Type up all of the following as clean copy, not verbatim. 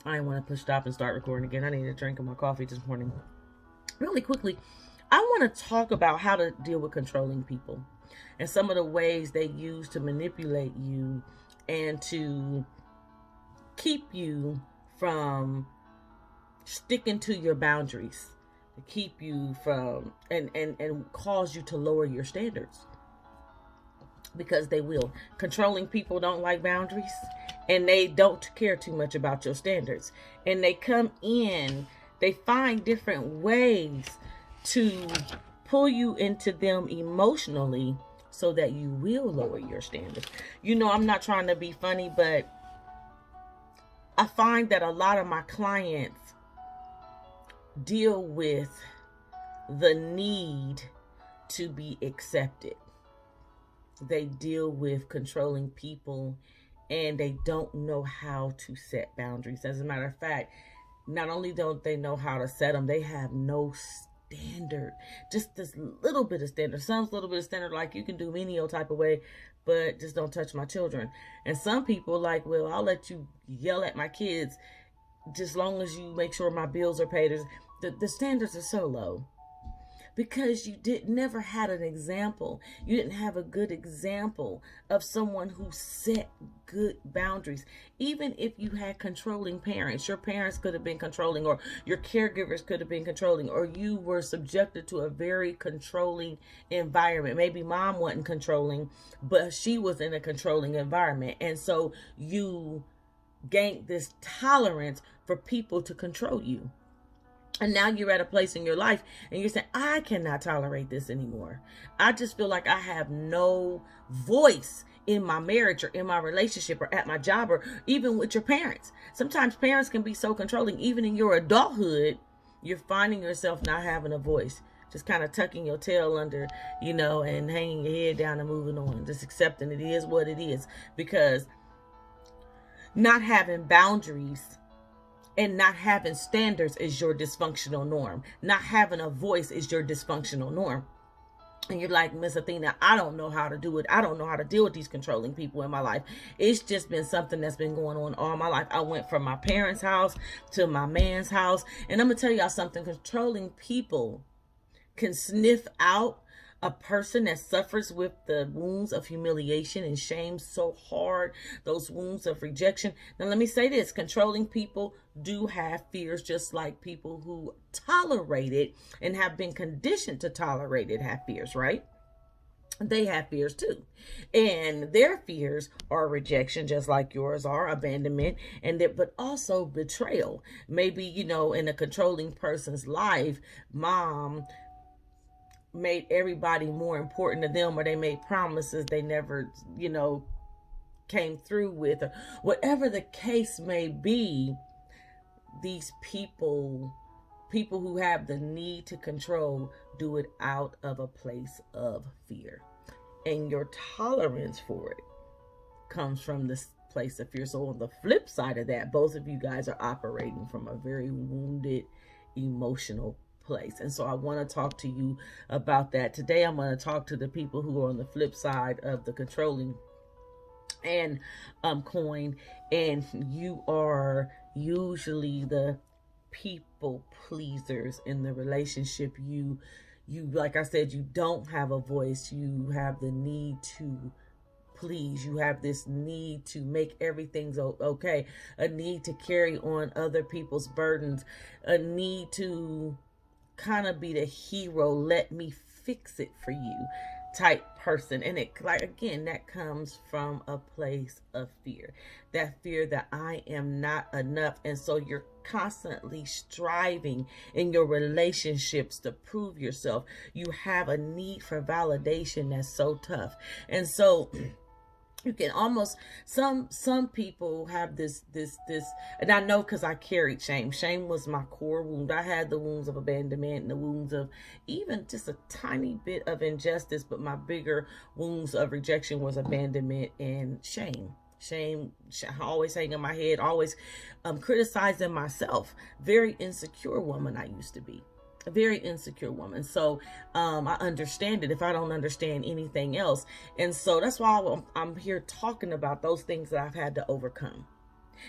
I didn't want to stop and start recording again. I need a drink of my coffee this morning. Really quickly, I want to talk about how to deal with controlling people and some of the ways they use to manipulate you and to keep you from sticking to your boundaries, to keep you from and cause you to lower your standards, because they will. Controlling people don't like boundaries, and they don't care too much about your standards, and they come in, they find different ways to pull you into them emotionally so that you will lower your standards. I'm not trying to be funny, but I find that a lot of my clients deal with the need to be accepted. They deal with controlling people, and they don't know how to set boundaries. As a matter of fact, not only don't they know how to set them, they have no standard. Just this little bit of standard. Some little bit of standard, like you can do any old type of way, but just don't touch my children. And some people like, well, I'll let you yell at my kids just long as you make sure my bills are paid. The standards are so low, because you never had an example. You didn't have a good example of someone who set good boundaries. Even if you had controlling parents, your parents could have been controlling, or your caregivers could have been controlling, or you were subjected to a very controlling environment. Maybe mom wasn't controlling, but she was in a controlling environment. And so you gained this tolerance for people to control you. And now you're at a place in your life and you're saying, I cannot tolerate this anymore. I just feel like I have no voice in my marriage or in my relationship or at my job or even with your parents. Sometimes parents can be so controlling. Even in your adulthood, you're finding yourself not having a voice, just kind of tucking your tail under, and hanging your head down and moving on, just accepting it is what it is. Because not having boundaries and not having standards is your dysfunctional norm. Not having a voice is your dysfunctional norm. And you're like, Miss Athena, I don't know how to do it. I don't know how to deal with these controlling people in my life. It's just been something that's been going on all my life. I went from my parents' house to my man's house. And I'm going to tell y'all something. Controlling people can sniff out a person that suffers with the wounds of humiliation and shame so hard, those wounds of rejection. Now, let me say this. Controlling people do have fears, just like people who tolerate it and have been conditioned to tolerate it have fears, right? They have fears too. And their fears are rejection, just like yours are, abandonment, but also betrayal. Maybe, in a controlling person's life, mom made everybody more important to them, or they made promises they never, came through with, or whatever the case may be. These people who have the need to control do it out of a place of fear, and your tolerance for it comes from this place of fear. So on the flip side of that, both of you guys are operating from a very wounded emotional place. And so I want to talk to you about that. Today I'm going to talk to the people who are on the flip side of the controlling and coin, and you are usually the people pleasers in the relationship. You like I said, you don't have a voice. You have the need to please. You have this need to make everything okay, a need to carry on other people's burdens, a need to kind of be the hero, let me fix it for you type person. And it, like, again, that comes from a place of fear, that fear that I am not enough. And so you're constantly striving in your relationships to prove yourself. You have a need for validation that's so tough. And so you can almost, some people have this, and I know because I carried shame. Shame was my core wound. I had the wounds of abandonment and the wounds of even just a tiny bit of injustice, but my bigger wounds of rejection was abandonment and shame. Shame always hanging in my head, always criticizing myself. Very insecure woman I used to be. A very insecure woman. So I understand it if I don't understand anything else. And so that's why I'm here talking about those things that I've had to overcome.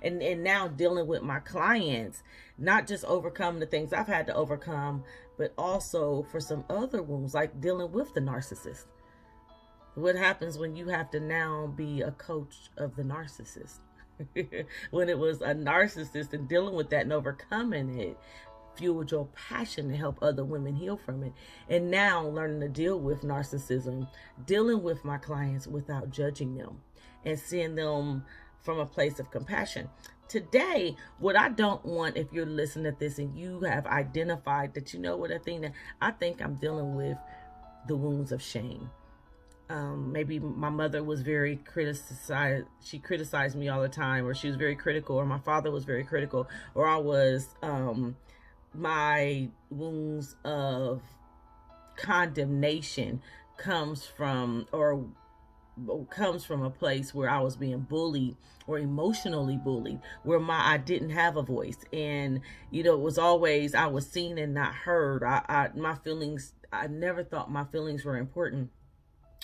And now dealing with my clients, not just overcome the things I've had to overcome, but also for some other wounds, like dealing with the narcissist. What happens when you have to now be a coach of the narcissist? When it was a narcissist, and dealing with that and overcoming it fueled your passion to help other women heal from it. And now learning to deal with narcissism, dealing with my clients without judging them and seeing them from a place of compassion. Today, what I don't want, if you're listening to this and you have identified that, you know what, a thing that I think I'm dealing with, the wounds of shame. Maybe my mother was very criticized. She criticized me all the time, or she was very critical, or my father was very critical, or I was, my wounds of condemnation comes from a place where I was being bullied or emotionally bullied, where I didn't have a voice. And, you know, it was always, I was seen and not heard. My feelings, I never thought my feelings were important.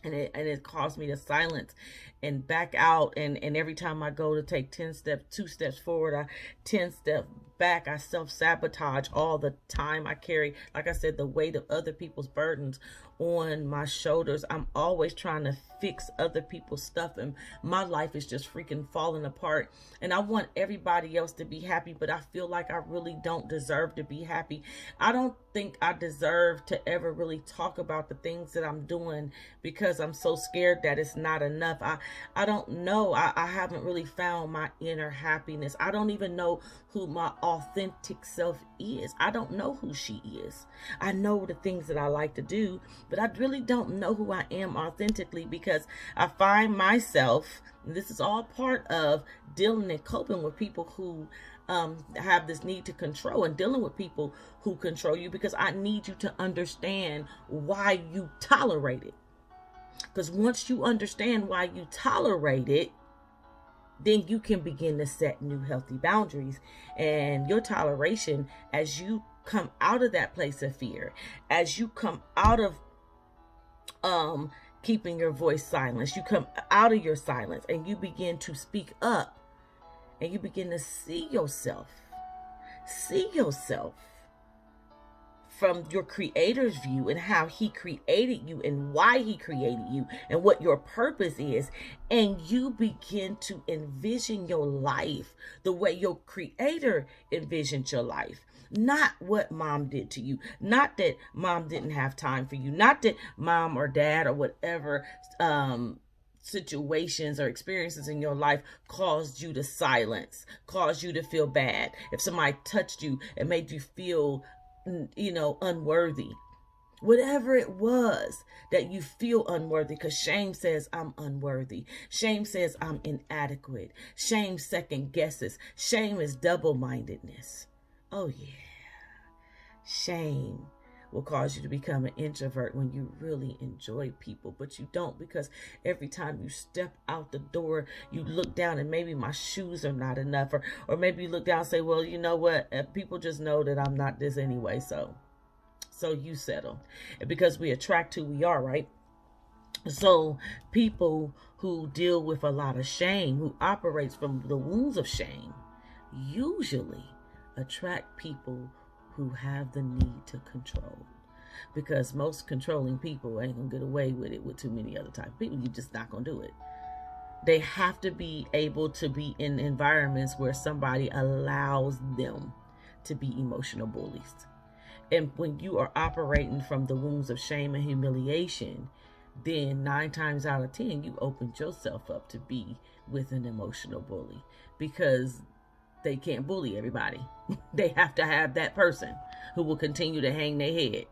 And it caused me to silence and back out. And every time I go to take 2 steps forward, 10 steps back. I self-sabotage all the time. I carry, like I said, the weight of other people's burdens on my shoulders. I'm always trying to fix other people's stuff, and my life is just freaking falling apart. And I want everybody else to be happy, but I feel like I really don't deserve to be happy. I don't think I deserve to ever really talk about the things that I'm doing, because I'm so scared that it's not enough. I don't know. I haven't really found my inner happiness. I don't even know who my authentic self is. I don't know who she is. I know the things that I like to do, but I really don't know who I am authentically, because I find myself, this is all part of dealing and coping with people who have this need to control, and dealing with people who control you, because I need you to understand why you tolerate it. Because once you understand why you tolerate it, then you can begin to set new healthy boundaries. And your toleration, as you come out of that place of fear, as you come out of keeping your voice silenced, you come out of your silence and you begin to speak up, and you begin to see yourself from your creator's view, and how he created you and why he created you and what your purpose is. And you begin to envision your life the way your creator envisioned your life. Not what mom did to you. Not that mom didn't have time for you. Not that mom or dad or whatever situations or experiences in your life caused you to silence, caused you to feel bad. If somebody touched you and made you feel, you know, unworthy, whatever it was that you feel unworthy, because shame says I'm unworthy. Shame says I'm inadequate. Shame second guesses. Shame is double-mindedness. Oh yeah. Shame will cause you to become an introvert when you really enjoy people, but you don't, because every time you step out the door, you look down and maybe my shoes are not enough, or maybe you look down and say, well, you know what, people just know that I'm not this anyway, so you settle. And because we attract who we are, right? So people who deal with a lot of shame, who operates from the wounds of shame, usually attract people who have the need to control, because most controlling people ain't gonna get away with it with too many other type of people. You're just not gonna do it. They have to be able to be in environments where somebody allows them to be emotional bullies. And when you are operating from the wounds of shame and humiliation, then 9 times out of 10 you opened yourself up to be with an emotional bully, because they can't bully everybody. They have to have that person who will continue to hang their head.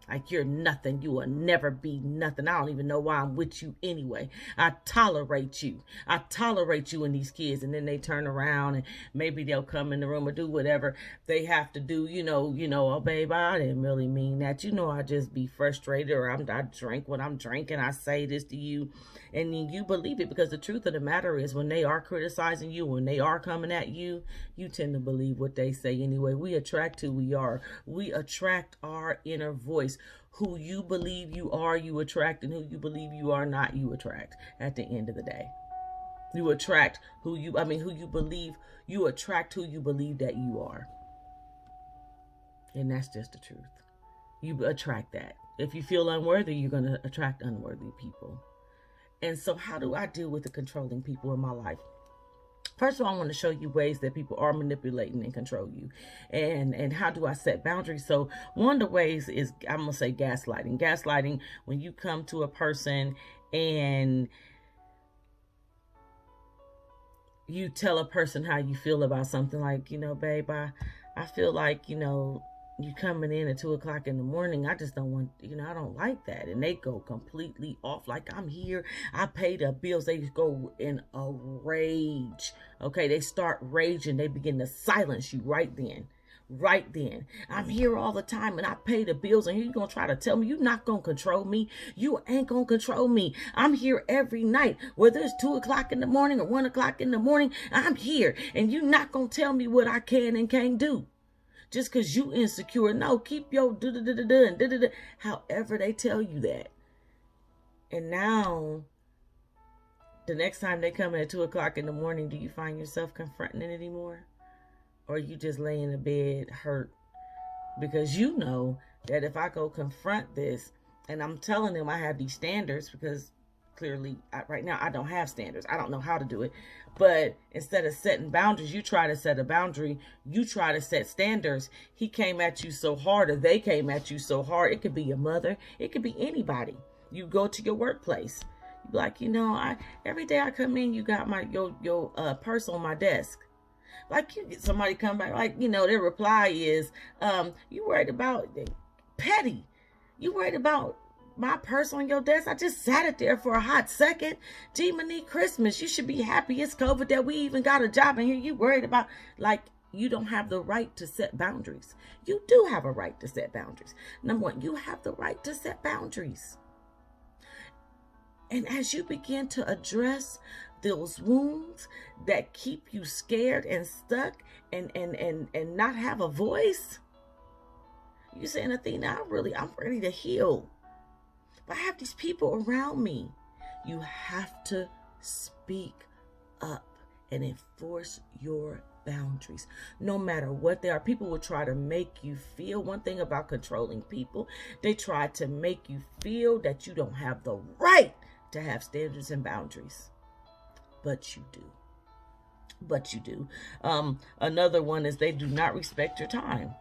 Like, you're nothing. You will never be nothing. I don't even know why I'm with you anyway. I tolerate you. I tolerate you and these kids. And then they turn around and maybe they'll come in the room or do whatever they have to do. You know, oh, babe, I didn't really mean that. You know, I just be frustrated, or I drink what I'm drinking. I say this to you. And then you believe it, because the truth of the matter is, when they are criticizing you, when they are coming at you, you tend to believe what they say anyway. We attract who we are. We attract our inner voice. Who you believe you are, you attract, and who you believe you are not, you attract at the end of the day. You attract who you believe. You attract who you believe that you are. And that's just the truth. You attract that. If you feel unworthy, you're going to attract unworthy people. And so how do I deal with the controlling people in my life? First of all, I want to show you ways that people are manipulating and control you. And how do I set boundaries? So one of the ways is, I'm going to say gaslighting. Gaslighting, when you come to a person and you tell a person how you feel about something, like, babe, I feel like, you coming in at 2 o'clock in the morning. I just don't want, I don't like that. And they go completely off. Like, I'm here. I pay the bills. They go in a rage. Okay. They start raging. They begin to silence you right then. Right then. I'm here all the time and I pay the bills, and you're going to try to tell me you're not going to control me. You ain't going to control me. I'm here every night, whether it's 2 o'clock in the morning or 1 o'clock in the morning. I'm here, and you're not going to tell me what I can and can't do. Just because you insecure. No, keep your da-da-da-da-da and da-da-da. However they tell you that. And now, the next time they come in at 2 o'clock in the morning, do you find yourself confronting it anymore? Or you just lay in the bed hurt? Because you know that if I go confront this, and I'm telling them I have these standards, because clearly right now I don't have standards. I don't know how to do it. But instead of setting boundaries, you try to set a boundary. You try to set standards. He came at you so hard, or they came at you so hard. It could be your mother. It could be anybody. You go to your workplace. You be like, every day I come in, you got your purse on my desk. Like, you get somebody come back, like, their reply is, you worried about petty. You worried about my purse on your desk? I just sat it there for a hot second. Gee, Monique, Christmas. You should be happy it's COVID that we even got a job in here. You worried about, like, you don't have the right to set boundaries. You do have a right to set boundaries. Number one, you have the right to set boundaries. And as you begin to address those wounds that keep you scared and stuck and not have a voice, you're saying, Athena, I'm ready to heal. But I have these people around me. You have to speak up and enforce your boundaries, no matter what they are. People will try to make you feel, one thing about controlling people, they try to make you feel that you don't have the right to have standards and boundaries. But you do. But you do. Another one is they do not respect your time.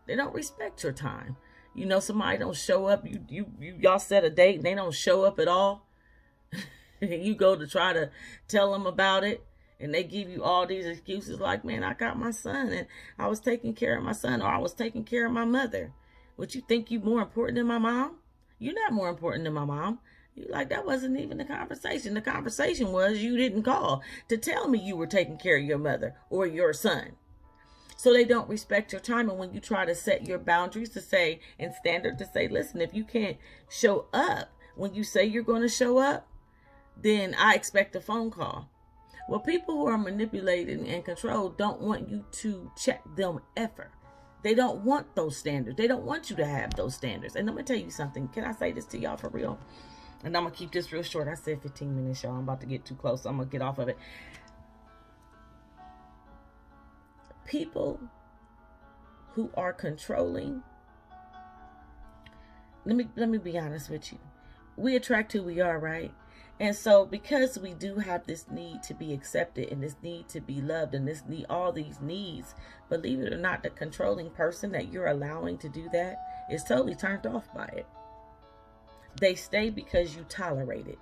They don't respect your time. Somebody don't show up. Y'all set a date and they don't show up at all. You go to try to tell them about it, and they give you all these excuses like, man, I got my son and I was taking care of my son, or I was taking care of my mother. Would you think you more important than my mom? You're not more important than my mom. You like, that wasn't even the conversation. The conversation was you didn't call to tell me you were taking care of your mother or your son. So they don't respect your time. And when you try to set your boundaries to say, and standard to say, listen, if you can't show up when you say you're going to show up, then I expect a phone call. Well, people who are manipulated and controlled don't want you to check them ever. They don't want those standards. They don't want you to have those standards. And I'm going to tell you something. Can I say this to y'all for real? And I'm going to keep this real short. I said 15 minutes, y'all. I'm about to get too close. So I'm going to get off of it. People who are controlling, let me be honest with you. We attract who we are, right? And so because we do have this need to be accepted and this need to be loved and this need, all these needs, believe it or not, the controlling person that you're allowing to do that is totally turned off by it. They stay because you tolerate it.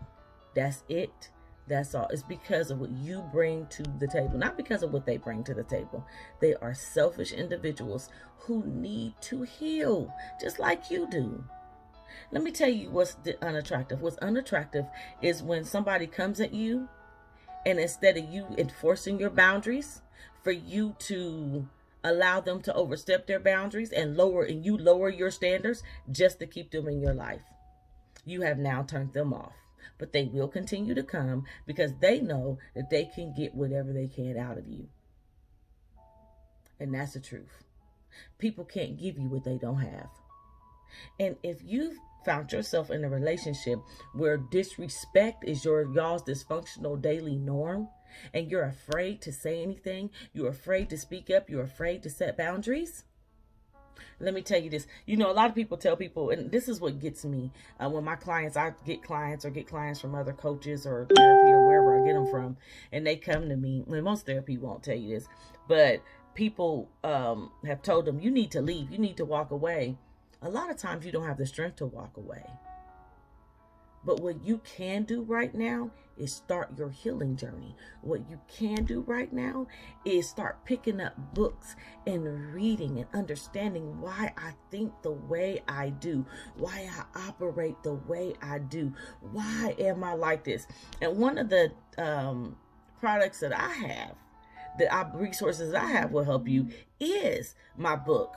That's it. That's all. It's because of what you bring to the table, not because of what they bring to the table. They are selfish individuals who need to heal, just like you do. Let me tell you what's unattractive. What's unattractive is when somebody comes at you, and instead of you enforcing your boundaries, for you to allow them to overstep their boundaries and you lower your standards just to keep them in your life. You have now turned them off. But they will continue to come because they know that they can get whatever they can out of you. And that's the truth. People can't give you what they don't have. And if you found yourself in a relationship where disrespect is y'all's dysfunctional daily norm, and you're afraid to say anything, you're afraid to speak up, you're afraid to set boundaries, let me tell you this. A lot of people tell people, and this is what gets me when I get clients from other coaches or therapy or wherever I get them from, and they come to me. Well, most therapy won't tell you this, but people have told them, you need to leave, you need to walk away. A lot of times you don't have the strength to walk away. But what you can do right now is start your healing journey. What you can do right now is start picking up books and reading and understanding why I think the way I do, why I operate the way I do, why am I like this? And one of the products that I have, resources that I have will help you, is my book,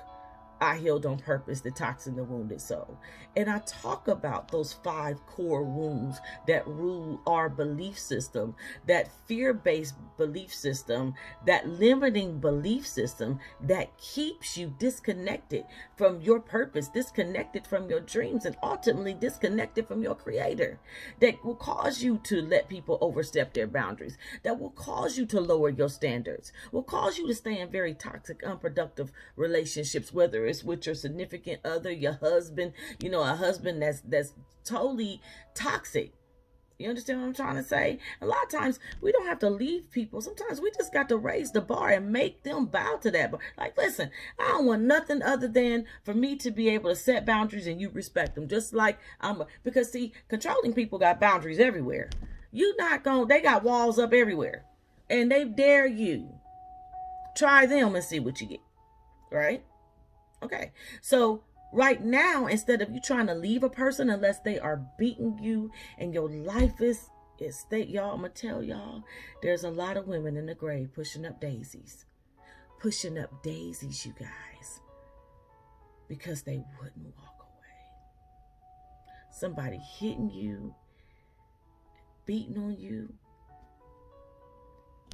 I Healed on Purpose, Detoxing the Wounded Soul. And I talk about those 5 core wounds that rule our belief system, that fear-based belief system, that limiting belief system that keeps you disconnected from your purpose, disconnected from your dreams, and ultimately disconnected from your creator, that will cause you to let people overstep their boundaries, that will cause you to lower your standards, will cause you to stay in very toxic, unproductive relationships, whether it's with your significant other, your husband, a husband that's totally toxic. You understand what I'm trying to say? A lot of times we don't have to leave people. Sometimes we just got to raise the bar and make them bow to that. But like, listen, I don't want nothing other than for me to be able to set boundaries and you respect them. Just like because see, controlling people got boundaries everywhere. They got walls up everywhere. And they dare you. Try them and see what you get. Right? Okay, so right now, instead of you trying to leave a person unless they are beating you and your life is y'all, I'm gonna tell y'all, there's a lot of women in the grave pushing up daisies, you guys, because they wouldn't walk away. Somebody hitting you, beating on you,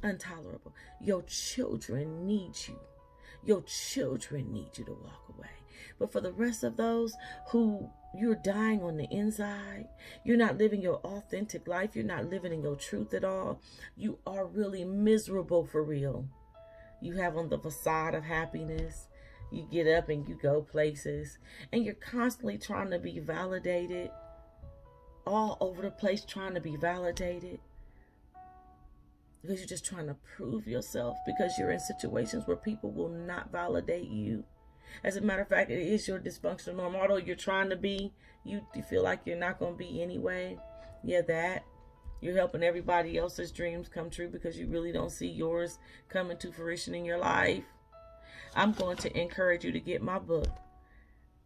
intolerable. Your children need you. Your children need you to walk away. But for the rest of those who you're dying on the inside, you're not living your authentic life, you're not living in your truth at all, you are really miserable for real. You have on the facade of happiness. You get up and you go places, and you're constantly trying to be validated, all over the place trying to be validated. Because you're just trying to prove yourself, because you're in situations where people will not validate you. As a matter of fact, it is your dysfunctional norm. Although you're trying to be, you feel like you're not going to be anyway. Yeah, that. You're helping everybody else's dreams come true because you really don't see yours coming to fruition in your life. I'm going to encourage you to get my book,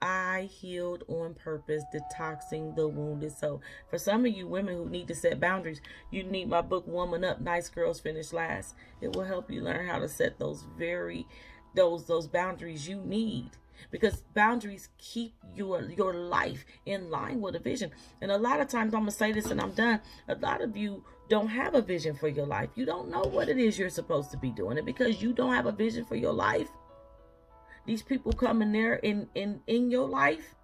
I Healed on Purpose, Detoxing the Wounded Soul. For some of you women who need to set boundaries, you need my book, Woman Up, Nice Girls Finish Last. It will help you learn how to set those boundaries you need. Because boundaries keep your life in line with a vision. And a lot of times, I'm going to say this and I'm done, a lot of you don't have a vision for your life. You don't know what it is you're supposed to be doing. And because you don't have a vision for your life, these people come in there in your life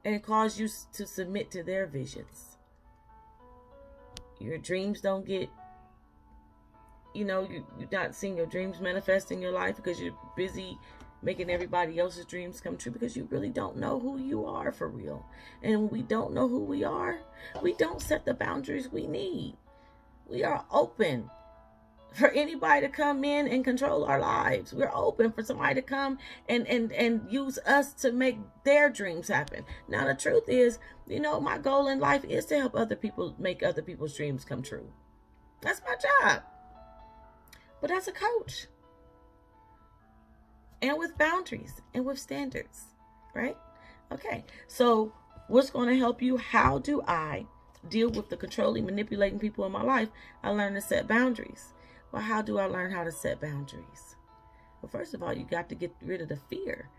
and cause you to submit to their visions. Your dreams don't get, you're not seeing your dreams manifest in your life because you're busy making everybody else's dreams come true, because you really don't know who you are for real. And when we don't know who we are, we don't set the boundaries we need. We are open for anybody to come in and control our lives. We're open for somebody to come and use us to make their dreams happen. Now, the truth is, my goal in life is to help other people make other people's dreams come true. That's my job. But as a coach, and with boundaries and with standards, right? Okay, so what's going to help you? How do I deal with the controlling, manipulating people in my life? I learn to set boundaries. Well, how do I learn how to set boundaries? Well, first of all, you got to get rid of the fear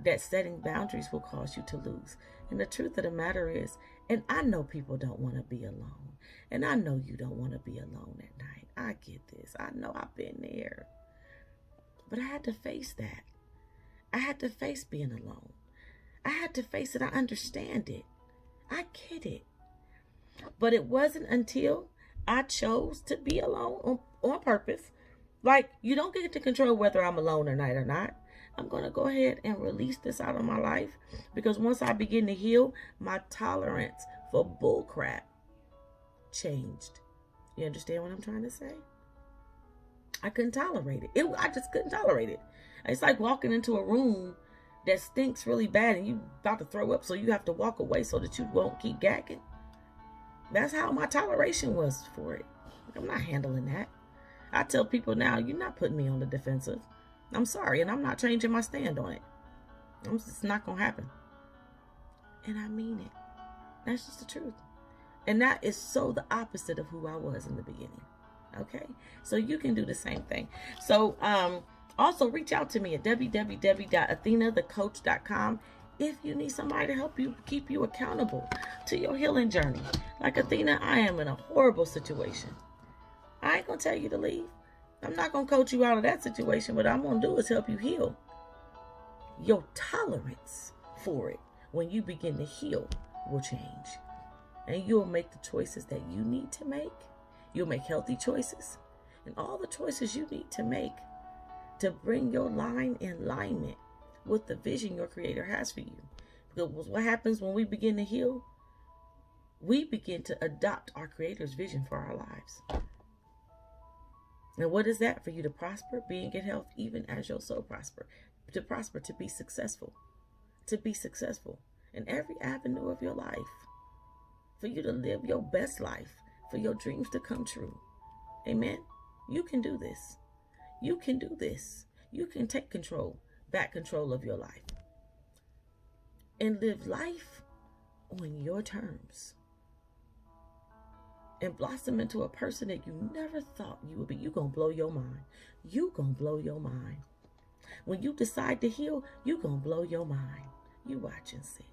that setting boundaries will cause you to lose. And the truth of the matter is, and I know people don't want to be alone. And I know you don't want to be alone at night. I get this. I know I've been there. But I had to face that. I had to face being alone. I had to face it. I understand it. I get it. But it wasn't until I chose to be alone on purpose. Like, you don't get to control whether I'm alone at night or not. I'm going to go ahead and release this out of my life, because once I begin to heal, my tolerance for bullcrap changed. You understand what I'm trying to say? I couldn't tolerate it. I just couldn't tolerate it. It's like walking into a room that stinks really bad and you about to throw up, so you have to walk away so that you won't keep gagging. That's how my toleration was for it. I'm not handling that. I tell people now, you're not putting me on the defensive. I'm sorry, and I'm not changing my stand on it. It's not going to happen. And I mean it. That's just the truth. And that is so the opposite of who I was in the beginning. Okay? So you can do the same thing. So also reach out to me at www.athenathecoach.com if you need somebody to help you keep you accountable to your healing journey. Like, Athena, I am in a horrible situation. I ain't going to tell you to leave. I'm not going to coach you out of that situation. What I'm going to do is help you heal. Your tolerance for it, when you begin to heal, will change. And you'll make the choices that you need to make. You'll make healthy choices. And all the choices you need to make to bring your line in alignment with the vision your Creator has for you. Because what happens when we begin to heal? We begin to adopt our Creator's vision for our lives. And what is that? For you to prosper, be in good health, even as your soul prosper. To prosper, to be successful. To be successful in every avenue of your life. For you to live your best life. For your dreams to come true. Amen? You can do this. You can do this. You can take back control of your life. And live life on your terms. And blossom into a person that you never thought you would be. You're going to blow your mind. You're going to blow your mind. When you decide to heal, you're going to blow your mind. You watch and see.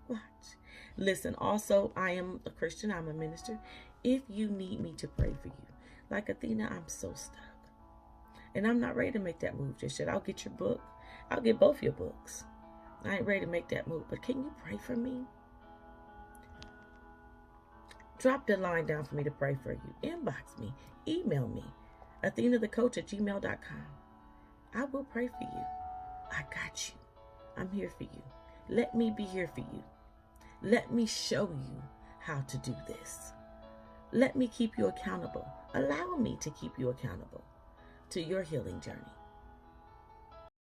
Watch. Listen, also, I am a Christian. I'm a minister. If you need me to pray for you, like Athena, I'm so stuck. And I'm not ready to make that move just yet. I'll get your book. I'll get both your books. I ain't ready to make that move. But can you pray for me? Drop the line down for me to pray for you. Inbox me. Email me. athenathecoach@gmail.com. I will pray for you. I got you. I'm here for you. Let me be here for you. Let me show you how to do this. Let me keep you accountable. Allow me to keep you accountable to your healing journey.